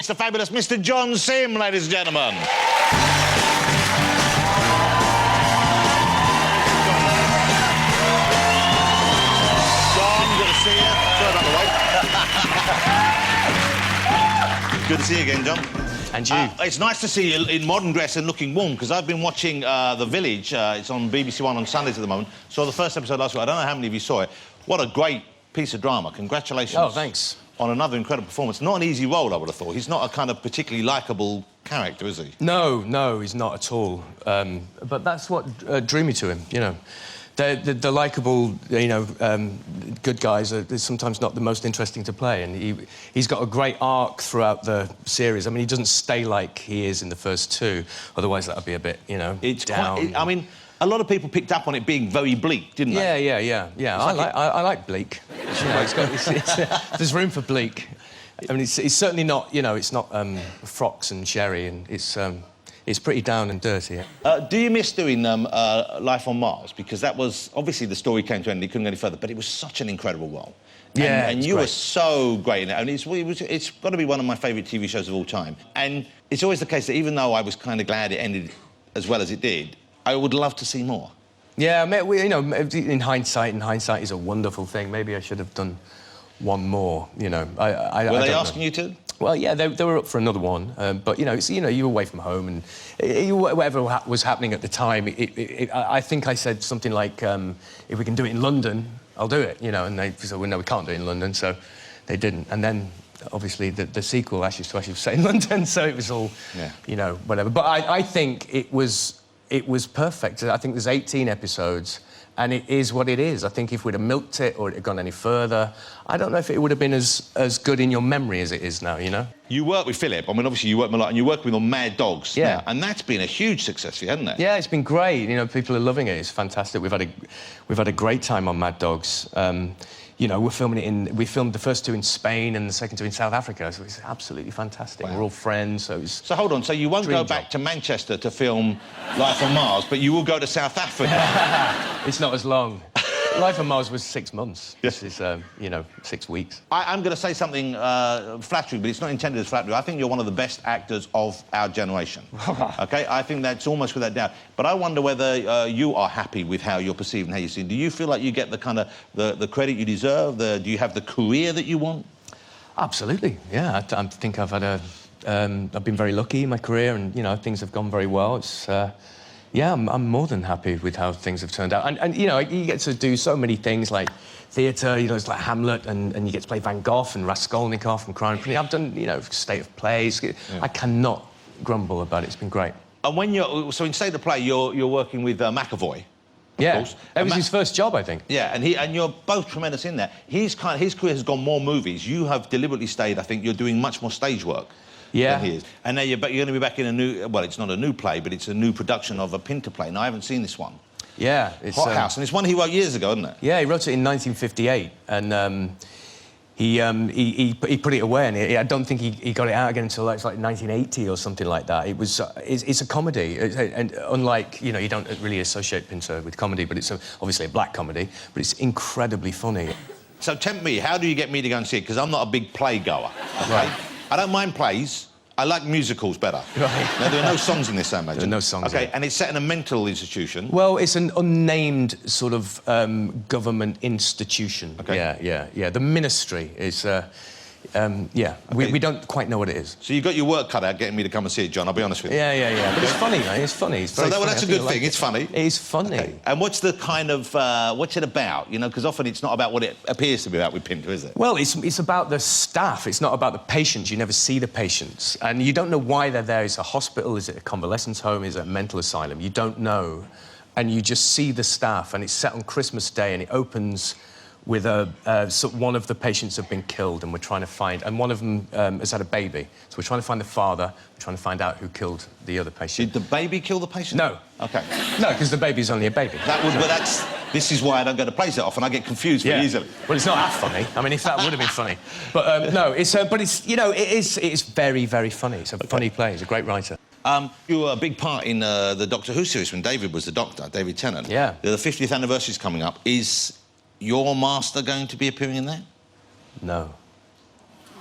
the fabulous Mr. John Simm, ladies and gentlemen. John, good to see you. Sorry about the wait. Good to see you again, John. And you. It's nice to see you in modern dress and looking warm, because I've been watching The Village. It's on BBC One on Sundays at the moment. Saw the first episode last week. I don't know how many of you saw it. What a great piece of drama. Congratulations. Oh, thanks. On another incredible performance. Not an easy role, I would have thought. He's not a kind of particularly likeable character, is he? No, he's not at all. But that's what drew me to him, you know. The likeable, you know, good guys are sometimes not the most interesting to play, and he's got a great arc throughout the series. I mean, he doesn't stay like he is in the first two, otherwise that would be a bit, you know, it's down. I mean, a lot of people picked up on it being very bleak, didn't they? Yeah. I like bleak. You know, there's room for bleak. I mean, it's certainly not, you know, it's not frocks and sherry, and it's pretty down and dirty. Do you miss doing Life on Mars? Because that was... Obviously, the story came to an end, it couldn't go any further, but it was such an incredible role. And you were so great in it. And it's got to be one of my favourite TV shows of all time. And it's always the case that even though I was kind of glad it ended as well as it did, I would love to see more. Yeah, you know, in hindsight is a wonderful thing. Maybe I should have done one more, you know. Were they asking you to? Well, yeah, they were up for another one, but, you know, you're away from home, and whatever was happening at the time, I think I said something like, if we can do it in London, I'll do it, you know, and they said, well, no, we can't do it in London, so they didn't. And then, obviously, the sequel, Ashes to Ashes, was set in London, so it was all, you know, whatever. But I think it was perfect. I think there's 18 episodes, and it is what it is. I think if we'd have milked it or it had gone any further, I don't know if it would have been as good in your memory as it is now, you know? You work with Philip. I mean, obviously, you work with him a lot, and you work with him on Mad Dogs. Yeah. Now, and that's been a huge success for you, hasn't it? Yeah, it's been great. You know, people are loving it. It's fantastic. We've had a great time on Mad Dogs. You know, we filmed the first two in Spain and the second two in South Africa, so it's absolutely fantastic. Wow. We're all friends, so it's... So hold on, so you won't go back to Manchester to film Life on Mars, but you will go to South Africa? It's not as long. Life on Mars was 6 months. This is, you know, 6 weeks. I'm going to say something flattering, but it's not intended as flattery. I think you're one of the best actors of our generation. OK? I think that's almost without doubt. But I wonder whether you are happy with how you're perceived and how you're seen. Do you feel like you get the kind of the credit you deserve? Do you have the career that you want? Absolutely, yeah. I think I've had I've been very lucky in my career, and, you know, things have gone very well. It's... Yeah, I'm more than happy with how things have turned out. And you know, you get to do so many things like theatre, you know, it's like Hamlet, and you get to play Van Gogh and Raskolnikov and Crown Prince. I've done, you know, State of Plays. Yeah. I cannot grumble about it. It's been great. And when so in State of Play, you're working with McAvoy. Of course. That was his first job, I think. Yeah, and you're both tremendous in there. His career has gone more movies. You have deliberately stayed, I think, you're doing much more stage work. Yeah. Than he is. And now you're going to be back in a new... Well, it's not a new play, but it's a new production of a Pinter play. Now, I haven't seen this one. Yeah. It's Hothouse, and it's one he wrote years ago, isn't it? Yeah, he wrote it in 1958, and he put it away, and I don't think he got it out again until like 1980 or something like that. It was... It's a comedy, and unlike, you know, you don't really associate Pinter with comedy, but it's obviously a black comedy, but it's incredibly funny. So, tempt me, how do you get me to go and see it? Because I'm not a big play goer, OK? Right. I don't mind plays. I like musicals better. Right. Now, there are no songs in this, I imagine. There are no songs. OK, and it's set in a mental institution. Well, it's an unnamed sort of government institution. OK. Yeah. The ministry is... yeah, okay. We don't quite know what it is. So you've got your work cut out getting me to come and see it, John, I'll be honest with you. Yeah. But it's funny, mate. It's funny. It's very funny. That's a good thing. It's funny. It is funny. Okay. And what's the kind of... what's it about? You know, because often it's not about what it appears to be about with Pinter, is it? Well, it's about the staff. It's not about the patients. You never see the patients. And you don't know why they're there. Is it a hospital? Is it a convalescence home? Is it a mental asylum? You don't know. And you just see the staff, and it's set on Christmas Day, and it opens... with so one of the patients have been killed, and we're trying to find... And one of them has had a baby. So we're trying to find the father. We're trying to find out who killed the other patient. Did the baby kill the patient? No. OK. No, because the baby's only a baby. This is why I don't go to plays that often. I get confused very easily. Well, it's not that funny. I mean, if that would have been funny. But, no, but it's, you know, it's very, very funny. It's a funny play. He's a great writer. You were a big part in the Doctor Who series when David was the Doctor, David Tennant. Yeah. The 50th anniversary is coming up. Is your master going to be appearing in that? No.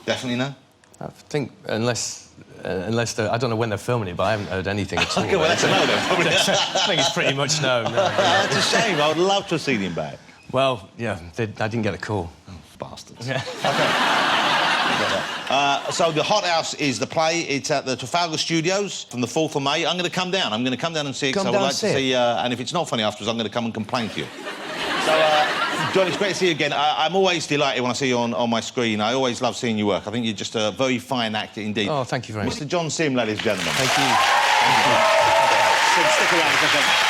Definitely no? I think unless I don't know when they're filming it, but I haven't heard anything at all. Okay, well, that's a no then, probably. I think it's pretty much no. That's a shame. I would love to have seen him back. Well, yeah, I didn't get a call. Oh, bastards. Yeah. So the Hothouse is the play. It's at the Trafalgar Studios from the 4th of May. I'm going to come down. I'm going to come down and see it because I would like to see... and if it's not funny afterwards, I'm going to come and complain to you. So, John, it's great to see you again. I'm always delighted when I see you on my screen. I always love seeing you work. I think you're just a very fine actor indeed. Oh, thank you very much. Mr. John Simm, ladies and gentlemen. Thank you. Stick around.